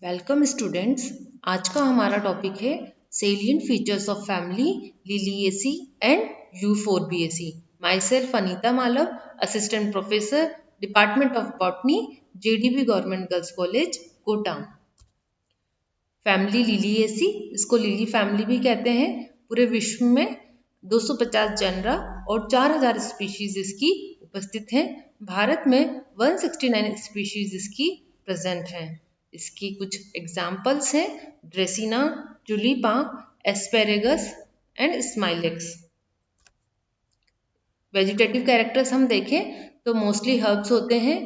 Welcome students. आज का हमारा टॉपिक है salient features of family Liliaceae and Euphorbiaceae. Myself Anita Malav, assistant professor, department of botany, JDB government girls college, Kota. Family Liliaceae, इसको lily family भी कहते हैं। पूरे विश्व में 250 जनरा और 4000 स्पीशीज इसकी उपस्थित हैं। भारत में 169 स्पीशीज इसकी प्रेजेंट हैं। इसकी कुछ एग्जाम्पल्स हैं Dracaena, Tulipa, Asparagus and Smilax. Vegetative characters हम देखें तो मोस्टली हर्ब्स होते हैं।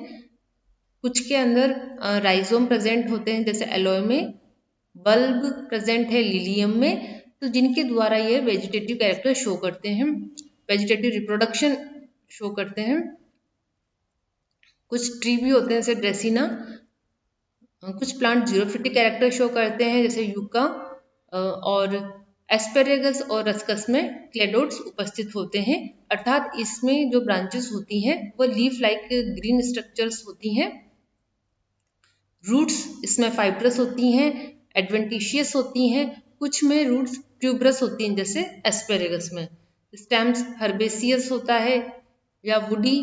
कुछ के अंदर राइजोम प्रेजेंट होते हैं, जैसे एलोए में। बल्ब प्रेजेंट है लिलियम में। तो जिनके द्वारा ये वेजिटेटिव कैरेक्टर शो करते हैं, वेजिटेटिव रिप्रोडक्शन शो करते हैं। कुछ ट्री भी होते हैं जैसे ड्रेसिना। कुछ प्लांट जीरोफिटिक कैरेक्टर शो करते हैं जैसे यूका, और एस्पेरेगस और रस्कस में क्लेडोड्स उपस्थित होते हैं। अर्थात इसमें जो ब्रांचेस होती हैं वो लीफ लाइक ग्रीन स्ट्रक्चर्स होती हैं। रूट्स इसमें फाइब्रस होती हैं, एडवेंटिशियस होती हैं। कुछ में रूट्स ट्यूबरस होती हैं जैसे एस्पेरेगस में। स्टेम्स हर्बेसियस होता है या वुडी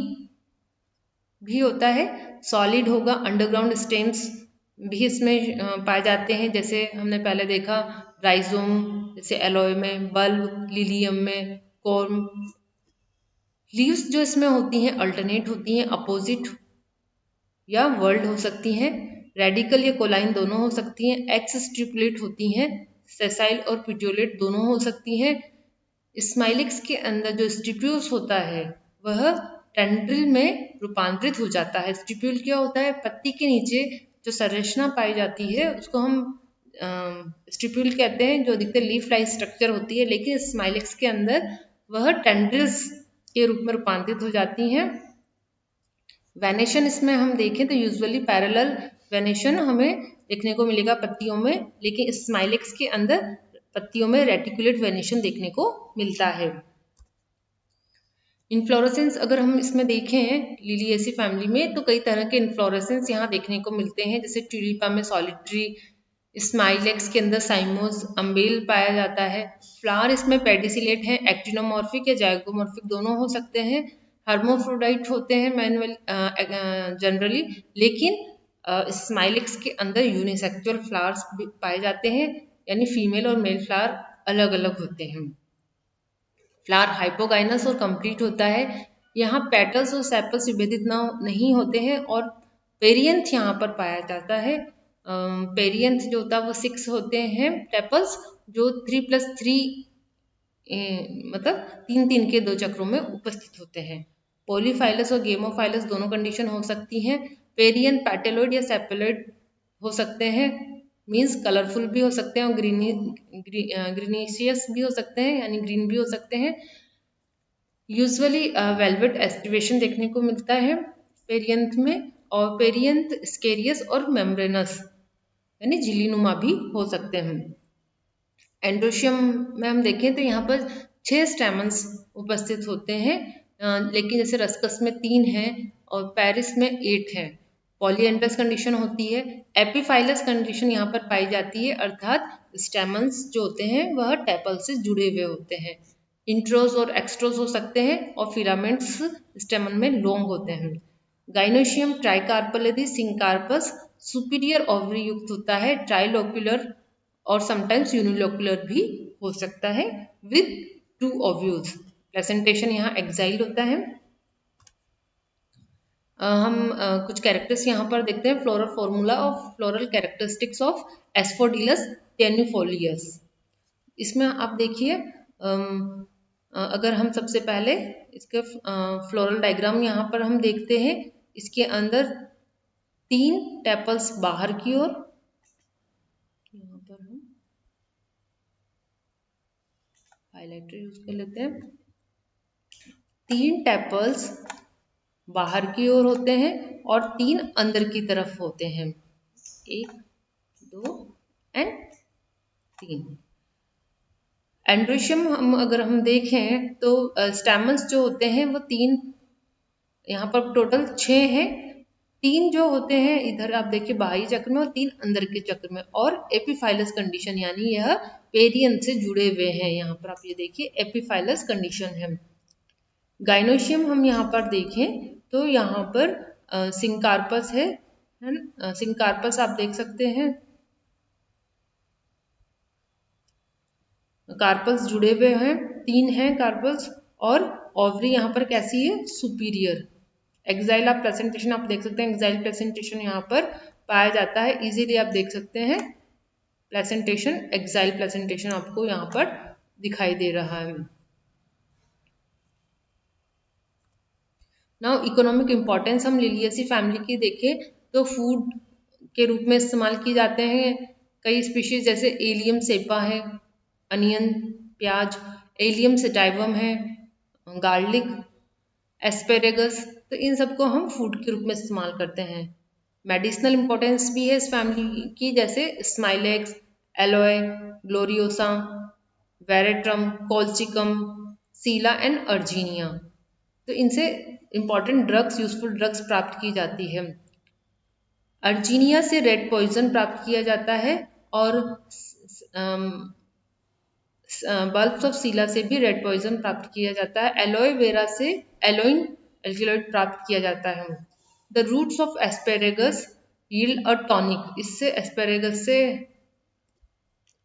भी होता है। सॉलिड होगा, अंडरग्राउंड स्टेम्स भी इसमें पाए जाते हैं, जैसे हमने पहले देखा राइजोम जैसे एलोए में, बल्ब लिलियम में, कॉर्म। लीव्स जो इसमें होती हैं अल्टरनेट होती हैं, अपोजिट या वर्ल्ड हो सकती हैं। रेडिकल या कोलाइन दोनों हो सकती हैं। एक्स स्टिपुलेट होती हैं। सेसाइल और पिट्यूलेट दोनों हो सकती हैं। स्माइलिक्स के अंदर जो स्टिप्यूल्स होता है वह टेंड्रिल में रूपांतरित हो जाता है। स्टिप्यूल क्या होता है? पत्ती के नीचे जो संरचना पाई जाती है उसको हम स्टिप्यूल कहते हैं, जो अधिकतर लीफ लाइक स्ट्रक्चर होती है। लेकिन स्माइलिक्स के अंदर वह टेंड्रिल्स के रूप में रूपांतरित हो जाती हैं। वेनेशन इसमें हम देखें तो यूजुअली पैरेलल वेनेशन हमें देखने को मिलेगा पत्तियों में, लेकिन स्माइलिक्स के अंदर पत्तियों में रेटिकुलेट वेनेशन देखने को मिलता है। इन्फ्लोरेसेंस अगर हम इसमें देखें लिलिएसी फैमिली में तो कई तरह के इन्फ्लोरेसेंस यहाँ देखने को मिलते हैं, जैसे ट्यूलिपा में सॉलिटरी, स्माइलेक्स के अंदर साइमोस अम्बेल पाया जाता है। फ्लावर इसमें पेडिसिलेट है, एक्टिनोमॉर्फिक या जाइगोमॉर्फिक दोनों हो सकते हैं। हर्मोफ्रोडाइट होते हैं मैनुअल जनरली, लेकिन स्माइलेक्स के अंदर यूनिसेक्सुअल फ्लावर्स भी पाए जाते हैं, यानी फीमेल और मेल फ्लावर अलग अलग होते हैं। फ्लावर हाइपोगाइनस और कंप्लीट होता है। यहाँ पेटल्स और सेपल्स विभेदित नहीं होते हैं, और पेरियंथ यहाँ पर पाया जाता है। पेरियंथ जो होता है वो 6 होते हैं टेपल्स, जो 3+3 मतलब 3-3 के 2 चक्रों में उपस्थित होते हैं। पॉलीफाइलस और गेमोफाइलस दोनों कंडीशन हो सकती हैं। पेरियंथ पेटेलोइड या सेपेलोइड हो सकते हैं, मीन्स कलरफुल भी हो सकते हैं और ग्रीनिशियस भी हो सकते हैं, यानी ग्रीन भी हो सकते हैं। यूजुअली वेलवेट एस्टिवेशन देखने को मिलता है पेरियंथ में, और पेरियंथ स्केरियस और मेम्ब्रेनस यानी झिल्लीनुमा भी हो सकते हैं। एंड्रोशियम में हम देखें तो यहाँ पर 6 स्टेमन्स उपस्थित होते हैं, लेकिन जैसे रस्कस में 3 हैं और पेरिस में 8 हैं। पॉलीएंड्रस कंडीशन होती है। एपिफाइलस कंडीशन यहाँ पर पाई जाती है, अर्थात स्टेमन्स जो होते हैं वह टेपल से जुड़े हुए होते हैं। इंट्रोस और एक्सट्रोस हो सकते हैं, और फिलामेंट्स स्टेमन में लॉन्ग होते हैं। गाइनोशियम ट्राइकार्पल यदि सिंकार्पस सुपीरियर ओवरी युक्त होता है, ट्राइलोक्युलर और समटाइम्स यूनिलोक्युलर भी हो सकता है विद 2 ओव्यूल्स। प्रेजेंटेशन यहाँ एक्साइल होता है। हम कुछ कैरेक्टर्स यहाँ पर देखते हैं। Floral formula of floral characteristics of Asphodelus tenuifolius. इसमें आप देखिए, अगर हम सबसे पहले इसके फ्लोरल डायग्राम यहाँ पर हम देखते हैं, इसके अंदर 3 टेपल्स बाहर की ओर, यहाँ पर हम हाइलाइटर यूज कर लेते हैं। 3 टेपल्स बाहर की ओर होते हैं और 3 अंदर की तरफ होते हैं। 1, 2 एंड 3। एंड्रोशियम अगर हम देखें तो स्टैमन्स जो होते हैं वो 3, यहाँ पर टोटल 6 हैं। तीन जो होते हैं इधर आप देखिए बाह्य चक्र में और तीन अंदर के चक्र में, और एपिफाइलस कंडीशन यानी यह पेरियन से जुड़े हुए हैं। यहाँ पर आप ये देखिए एपिफाइलस कंडीशन है। गाइनोशियम हम यहाँ पर देखें तो यहाँ पर सिंकार्पस है ना, सिंकार्पस आप देख सकते हैं, कार्पल्स जुड़े हुए हैं, तीन हैं कार्पल्स, और ओवरी यहाँ पर कैसी है, सुपीरियर। एक्साइल आप प्रेजेंटेशन आप देख सकते हैं, एक्साइल प्रेजेंटेशन यहाँ पर पाया जाता है, इजीली आप देख सकते हैं प्रेजेंटेशन, एक्साइल प्रेजेंटेशन आपको यहाँ पर दिखाई दे रहा है। नाउ इकोनॉमिक इंपॉर्टेंस हम लिलिएसी फैमिली की देखें तो फूड के रूप में इस्तेमाल किए जाते हैं कई स्पीशीज, जैसे एलियम सेपा है, अनियन प्याज, एलियम सेटाइवम है, गार्लिक, एस्पेरेगस, तो इन सबको हम फूड के रूप में इस्तेमाल करते हैं। मेडिसिनल इंपॉर्टेंस भी है इस फैमिली की, जैसे Smilax, alloy, gloriosa, veratrum, colchicum, सीला एंड अर्जीनिया, तो इनसे इंपॉर्टेंट ड्रग्स, यूजफुल ड्रग्स प्राप्त की जाती है। अर्जीनिया से रेड पॉइजन प्राप्त किया जाता है, और बल्ब्स ऑफ सीला से भी रेड पॉइजन प्राप्त किया जाता है। एलोए वेरा से एलोइन एल्किलॉइड प्राप्त किया जाता है। The roots of asparagus yield a tonic, इससे एस्पेरेगस से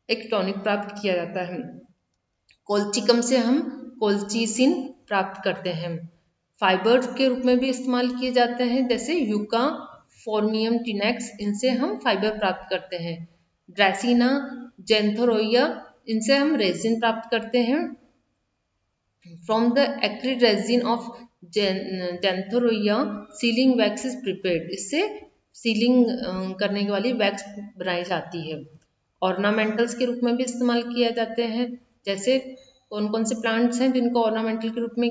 एक टॉनिक प्राप्त किया जाता है। कोल्चिकम से हम कोल्चिसिन प्राप्त करते हैं। फाइबर के रूप में भी इस्तेमाल किए जाते हैं, जैसे यूका, फॉर्मियम टिनेक्स, इनसे हम फाइबर प्राप्त करते हैं। ड्रेसिना, जेंथोरोइया, इनसे हम रेजिन प्राप्त करते हैं। From the acrid resin of Xanthorrhoea sealing wax is prepared, इससे सीलिंग करने वाली वैक्स बनाई जाती है। ऑर्नामेंटल्स के रूप में भी इस्तेमाल किया जाते हैं, जैसे कौन कौन से प्लांट्स हैं जिनको ऑर्नामेंटल के रूप में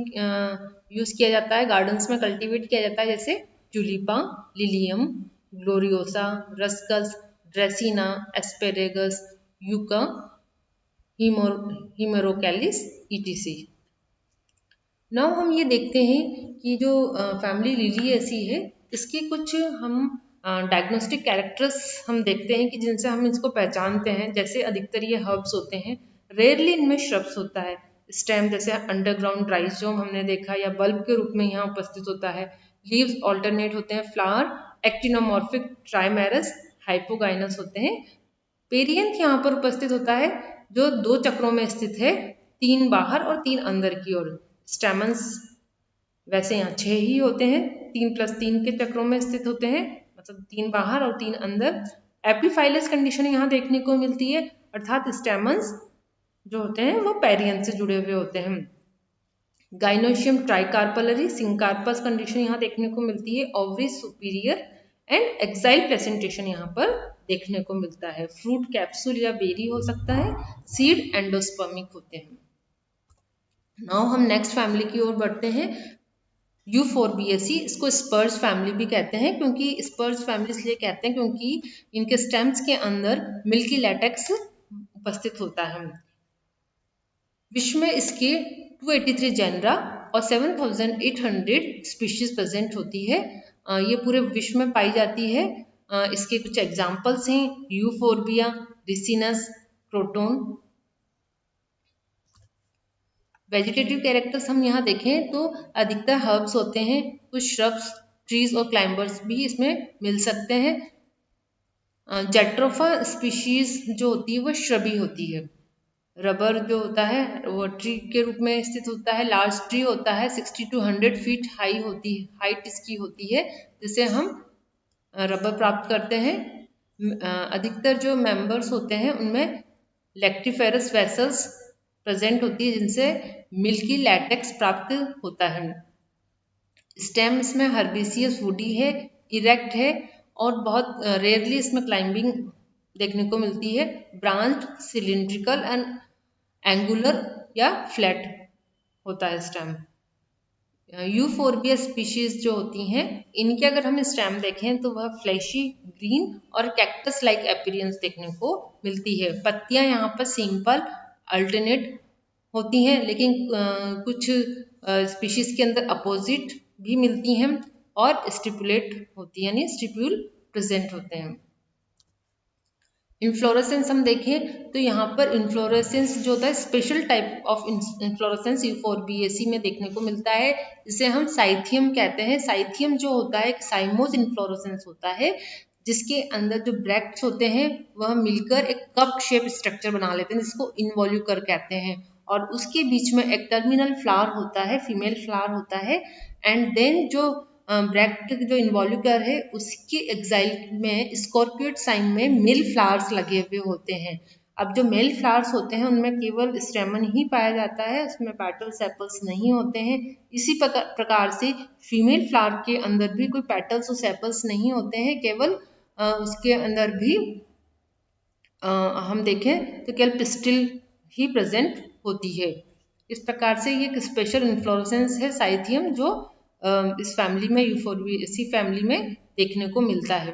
यूज किया जाता है, गार्डन्स में कल्टीवेट किया जाता है, जैसे Tulipa, Lilium, Gloriosa, Ruscus, Dracaena, Asparagus, Yucca, Hemerocallis, etc. Now हम ये देखते हैं कि जो फैमिली लिलिएसी है, इसके कुछ हम डायग्नोस्टिक कैरेक्टर्स हम देखते हैं कि जिनसे हम इसको पहचानते हैं। जैसे अधिकतर ये हर्ब्स होते हैं, रेयरली इनमें श्रब्स होता है। स्टेम जैसे अंडरग्राउंड राइजोम हमने देखा, या बल्ब के रूप में यहाँ उपस्थित होता है। लीव्स ऑल्टरनेट होते हैं। फ्लावर एक्टिनोमॉर्फिक ट्राइमेरस हाइपोगाइनस होते हैं। पेरियंथ यहाँ पर उपस्थित होता है, जो दो चक्रों में स्थित है, तीन बाहर और तीन अंदर की ओर। स्टेमन्स वैसे यहाँ 6 ही होते हैं, 3+3 के चक्रों में स्थित होते हैं, मतलब 3 बाहर और 3 अंदर। एपिफाइलस कंडीशन यहाँ देखने को मिलती है, अर्थात स्टेमन्स जो होते हैं वो पेरियंथ से जुड़े हुए होते हैं। गाइनोशियम ट्राइकार्पलरी सिंकार्पस कंडीशन यहाँ देखने को मिलती है। Ovary superior and axile presentation यहाँ पर देखने को मिलता है। फ्रूट कैप्सूल या बेरी हो सकता है। सीड एंडोस्पर्मिक होते हैं। नाउ हम नेक्स्ट फैमिली की ओर बढ़ते हैं, यूफोर्बिएसी। इसको स्पर्ज फैमिली भी कहते हैं, क्योंकि स्पर्ज फैमिली इसलिए कहते हैं क्योंकि इनके स्टेम्स के अंदर मिल्की लैटेक्स उपस्थित होता है। विश्व में इसके 283 जेनरा और 7,800 स्पीशीज प्रेजेंट होती है। ये पूरे विश्व में पाई जाती है। इसके कुछ एग्जाम्पल्स हैं, Euphorbia, Ricinus, Croton. Vegetative characters हम यहाँ देखें तो अधिकतर हर्ब्स होते हैं, कुछ श्रब्स, ट्रीज और क्लाइंबर्स भी इसमें मिल सकते हैं। जेट्रोफा स्पीशीज जो होती है वो श्रबी होती है। रबर जो होता है वो ट्री के रूप में स्थित होता है। लार्ज ट्री होता है, 60 to 100 फीट हाई होती है, हाइट इसकी होती है, जिससे हम रबर प्राप्त करते हैं। अधिकतर जो मेंबर्स होते हैं उनमें लैक्टिफेरस वेसल्स प्रेजेंट होती है, जिनसे मिल्की लैटेक्स प्राप्त होता है। स्टेम इसमें हर्बेसियस वुडी है, इरेक्ट है, और बहुत रेयरली इसमें क्लाइंबिंग देखने को मिलती है। ब्रांच सिलिंड्रिकल एंड एंगुलर या फ्लैट होता है स्टेम। यूफोर्बिया स्पीशीज जो होती हैं, इनके अगर हम स्टेम देखें तो वह फ्लैशी ग्रीन और कैक्टस लाइक अपीयरेंस देखने को मिलती है। पत्तियां यहाँ पर सिंपल अल्टरनेट होती हैं, लेकिन कुछ स्पीशीज के अंदर अपोजिट भी मिलती हैं, और स्टिपुलेट होती है, यानी स्टिप्यूल प्रेजेंट होते हैं। इन्फ्लोरेसेंस हम देखें तो यहाँ पर इन्फ्लोरेसेंस जो होता है special type of inflorescence Euphorbiaceae में देखने को मिलता है, जिसे हम साइथियम कहते हैं। साइथियम जो होता है एक साइमोस इन्फ्लोरेसेंस होता है, जिसके अंदर जो ब्रैक्ट्स होते हैं वह मिलकर एक कप शेप स्ट्रक्चर बना लेते हैं, जिसको इन्वॉल्यूकर कहते हैं। और उसके बीच में एक टर्मिनल फ्लावर होता है, फीमेल फ्लावर होता है। एंड देन जो ब्रैक्ट जो इन्वॉल्यूकर है उसके एक्साइल में स्कॉर्पियोइड साइन में मेल फ्लावर्स लगे हुए होते हैं। अब जो मेल फ्लावर्स होते हैं उनमें केवल स्टेमन ही पाया जाता है, उसमें पेटल्स सेपल्स नहीं होते हैं। इसी प्रकार से फीमेल फ्लावर के अंदर भी कोई पेटल्स और सेपल्स नहीं होते हैं, केवल उसके अंदर भी हम देखें तो केवल पिस्टिल ही प्रेजेंट होती है। इस प्रकार से ये एक स्पेशल इन्फ्लोरेसेंस है साइथियम, जो इस फैमिली में यूफोरबिएसी फैमिली में देखने को मिलता है।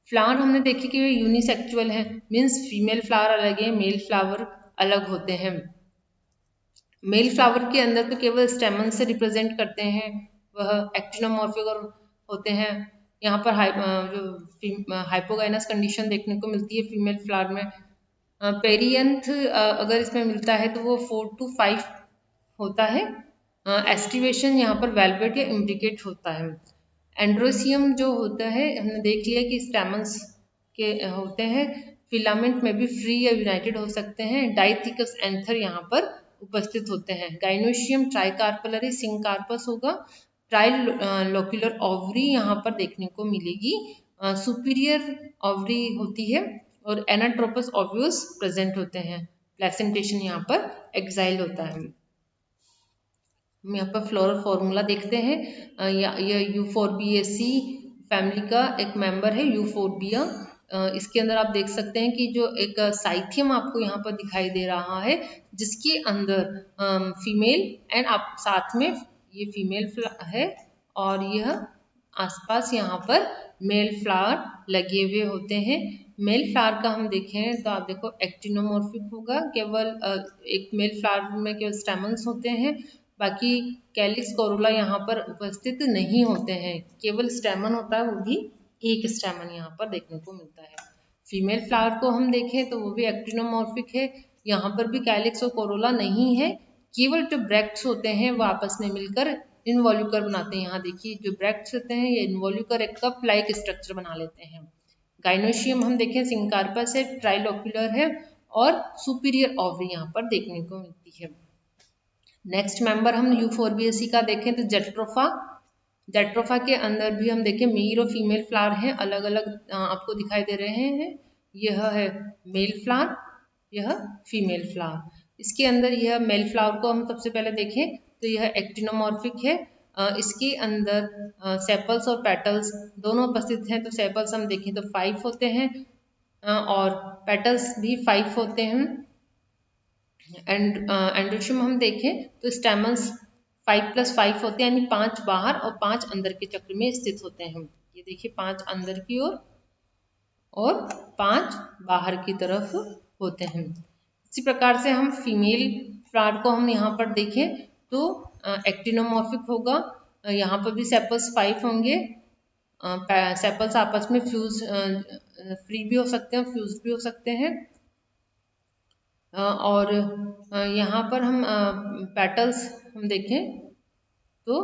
फ्लावर हमने देखे कि वे यूनिसेक्सुअल है, मीन्स फीमेल फ्लावर अलग है, मेल फ्लावर अलग होते हैं। मेल फ्लावर के अंदर तो केवल स्टेमन से रिप्रेजेंट करते हैं, वह एक्टिनोमॉर्फिक होते हैं। यहाँ पर जो हाइपोगाइनस कंडीशन देखने को मिलती है फीमेल फ्लावर में। पेरियंथ अगर इसमें मिलता है तो वो 4 to 5 होता है। एस्टिवेशन यहाँ पर वेलवेट या इम्ब्रिकेट होता है। एंड्रोसियम जो होता है हमने देख लिया कि स्टेमन्स के होते हैं, फिलामेंट में भी फ्री या यूनाइटेड हो सकते हैं। डाइथिकस एंथर यहाँ पर उपस्थित होते हैं। गाइनोशियम ट्राइकार्पलरी सिंकार्पस होगा। ट्राइलोक्युलर ओवरी यहाँ पर देखने को मिलेगी। सुपीरियर ओवरी होती है और एनाट्रोपस ओव्यूल्स प्रेजेंट होते हैं। प्लेसेंटेशन यहाँ पर एक्साइल होता है। हम यहाँ पर फ्लोरल फॉर्मूला देखते हैं। यह यूफोरबिएसी फैमिली का एक मेंबर है यूफोरबिया। इसके अंदर आप देख सकते हैं कि जो एक साइथियम आपको यहाँ पर दिखाई दे रहा है, जिसके अंदर फीमेल एंड आप साथ में ये फीमेल है और यह आसपास यहाँ पर मेल फ्लावर लगे हुए होते हैं। मेल फ्लावर का हम देखें तो आप देखो एक्टिनोमॉर्फिक होगा, केवल एक मेल फ्लावर में केवल स्टेमन्स होते हैं, बाकी कैलिक्स कोरोला यहाँ पर उपस्थित नहीं होते हैं, केवल स्टेमन होता है, वो भी एक स्टेमन यहाँ पर देखने को मिलता है। फीमेल फ्लावर को हम देखें तो वो भी एक्टिनोमॉर्फिक है, यहाँ पर भी कैलिक्स और कोरोला नहीं है, केवल जो ब्रैक्ट्स होते हैं वो आपस में मिलकर इनवॉल्यूकर बनाते हैं। यहाँ देखिए जो ब्रैक्ट्स होते हैं ये इनवॉल्यूकर एक कप लाइक स्ट्रक्चर बना लेते हैं। गाइनोशियम हम देखें सिंकार्पस है, ट्राइलोक्युलर है और सुपीरियर ओवरी यहाँ पर देखने को मिलती है। नेक्स्ट मेंबर हम यूफोरबिएसी का देखें तो जेट्रोफा। जेट्रोफा के अंदर भी हम देखें मेल और फीमेल फ्लावर हैं, अलग अलग आपको दिखाई दे रहे हैं। यह है मेल फ्लावर, यह फीमेल फ्लावर। इसके अंदर यह मेल फ्लावर को हम सबसे पहले देखें तो यह एक्टिनोमॉर्फिक है। इसके अंदर सेपल्स और पेटल्स दोनों उपस्थित हैं। तो सेपल्स हम देखें तो 5 होते हैं और पेटल्स भी 5 होते हैं। एंड्रोशियम हम देखें तो स्टेमन्स 5+5 होते हैं, यानी 5 बाहर और 5 अंदर के चक्र में स्थित होते हैं। ये देखिए 5 अंदर की ओर और 5 बाहर की तरफ होते हैं। इसी प्रकार से हम फीमेल फ्लावर को हम यहाँ पर देखें तो एक्टिनोमॉर्फिक होगा, यहाँ पर भी सेपल्स 5 होंगे। सेपल्स आपस में फ्यूज फ्री भी हो सकते हैं, फ्यूज भी हो सकते हैं। और यहाँ पर हम पेटल्स हम देखें तो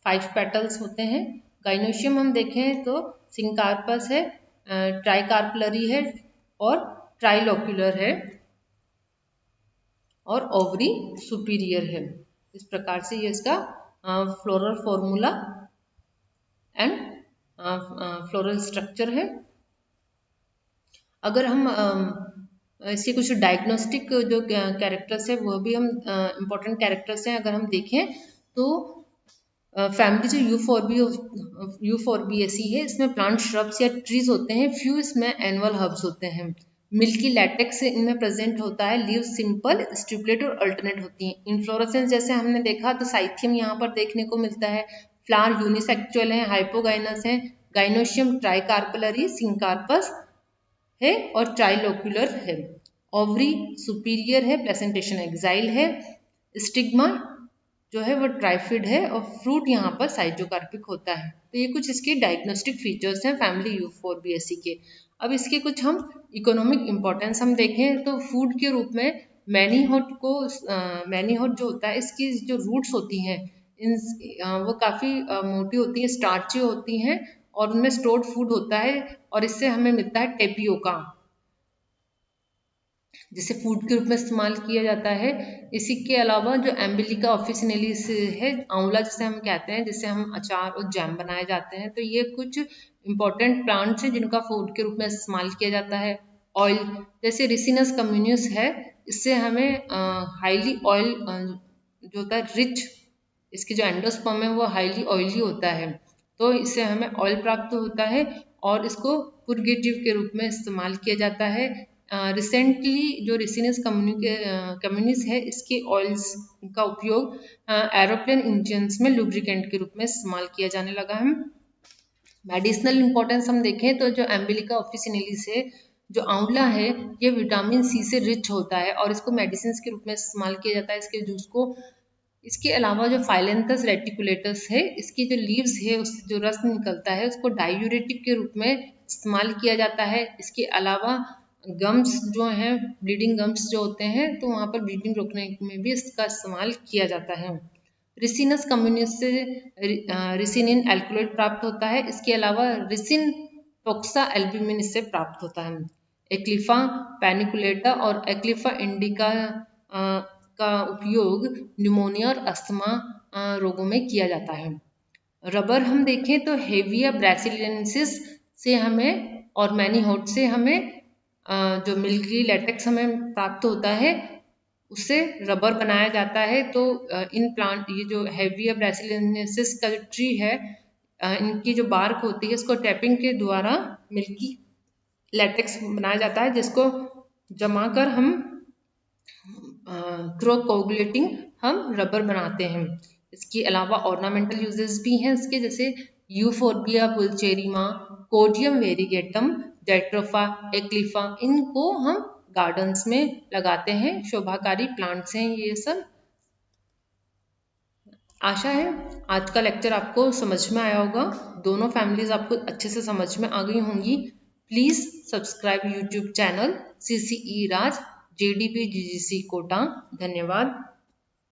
5 पेटल्स होते हैं। गाइनोशियम हम देखें तो सिंकार्पस है, ट्राइकार्पलरी है और ट्राइलोक्युलर है और ओवरी सुपीरियर है। इस प्रकार से ये इसका floral formula and floral structure है। अगर हम इसके कुछ डायग्नोस्टिक जो कैरेक्टर्स है वो भी हम इम्पोर्टेंट कैरेक्टर्स हैं, अगर हम देखें तो फैमिली जो यूफोरबिएसी है इसमें प्लांट श्रब्स या ट्रीज होते हैं, फ्यू इसमें एनुअल हर्ब्स होते हैं। मिल्की लैटेक्स इनमें प्रेजेंट होता है, लीव सिंपल स्टिपुलेट और अल्टरनेट होती हैं। इन्फ्लोरेसेंस जैसे हमने देखा तो साइथियम यहाँ पर देखने को मिलता है। फ्लावर यूनिसेक्चुअल है, हाइपोगाइनस है। गाइनोशियम ट्राइकार्पलरी सिंकार्पस है और ट्राइलोक्युलर है। ओवरी सुपीरियर है, प्लेसेंटेशन एक्साइल है। स्टिग्मा जो है वो ट्राइफिड है और फ्रूट यहाँ पर साइटोकार्पिक होता है। तो ये कुछ इसके डायग्नोस्टिक फीचर्स हैं फैमिली यूफोर्बिएसी के। अब इसके कुछ हम इकोनॉमिक इम्पोर्टेंस हम देखें तो फूड के रूप में मैनीहोट जो होता है इसकी जो रूट्स होती हैं वो काफ़ी मोटी होती है, स्टार्ची होती हैं और उनमें स्टोर्ड फूड होता है और इससे हमें मिलता है टेपियोका जिसे फूड के रूप में इस्तेमाल किया जाता है। इसी के अलावा जो एम्बिलिका ऑफिसिनेलिस है, आंवला जिसे हम कहते हैं, जिससे हम अचार और जैम बनाए जाते हैं। तो ये कुछ इंपॉर्टेंट प्लांट्स हैं जिनका फूड के रूप में इस्तेमाल किया जाता है। ऑयल जैसे रिसिनस कम्युनिस है, इससे हमें हाईली ऑयल जो होता है रिच, इसकी जो एंडोस्पर्म है वो हाईली ऑयली होता है, तो इससे हमें ऑयल प्राप्त होता है और इसको पुर्गेटिव के रूप में इस्तेमाल किया जाता है। रिसेंटली जो रिसिनस कम्युनिस है, इसके ऑयल्स का उपयोग एरोप्लेन इंजन्स में लुब्रिकेंट के रूप में इस्तेमाल किया जाने लगा है। मेडिसिनल इंपॉर्टेंस हम देखें तो जो एम्बिलिका ऑफिसिनेलिस है, जो आंवला है, ये विटामिन सी से रिच होता है और इसको मेडिसिन के रूप में इस्तेमाल किया जाता है इसके जूस को। इसके अलावा जो फाइलेंथस रेटिकुलेटस है, इसकी जो लीव्स है उससे जो रस निकलता है उसको डायूरेटिक के रूप में इस्तेमाल किया जाता है। इसके अलावा गम्स जो हैं, ब्लीडिंग गम्स जो होते हैं, तो वहाँ पर ब्लीडिंग रोकने में भी इसका इस्तेमाल किया जाता है। रिसिनस कम्युनिस से रिसिनिन एल्कोलेट प्राप्त होता है। इसके अलावा रिसिन टोक्सा एल्ब्यूमिन इससे प्राप्त होता है। एक्लिफा पैनिकुलेटा और एक्लिफा इंडिका का उपयोग न्यूमोनिया और अस्थमा रोगों में किया जाता है। रबर हम देखें तो हेविया ब्रासिलियनेसिस से हमें और मैनीहोट से हमें जो मिल्की लेटेक्स हमें प्राप्त होता है, उससे रबर बनाया जाता है। तो इन प्लांट, ये जो हेविया ब्रासिलियनेसिस का जो ट्री है, इनकी जो बार्क होती है इसको टैपिंग के द्वारा मिल्की लेटेक्स बनाया जाता है, जिसको जमा कर हम थ्रू कोगुलेटिंग हम रबर बनाते हैं। इसके अलावा ऑर्नामेंटल यूजेस भी हैं इसके, जैसे यूफोर्बिया पुल्चेरिमा, कोडियम वेरीगेटम, जैट्रोफा, एक्लिफा, इनको हम गार्डन्स में लगाते हैं। शोभाकारी प्लांट्स हैं ये सब। आशा है आज का लेक्चर आपको समझ में आया होगा, दोनों फैमिलीज आपको अच्छे से समझ में आ गई होंगी। Please subscribe YouTube channel CCE Raj JDP GGC Kota. धन्यवाद।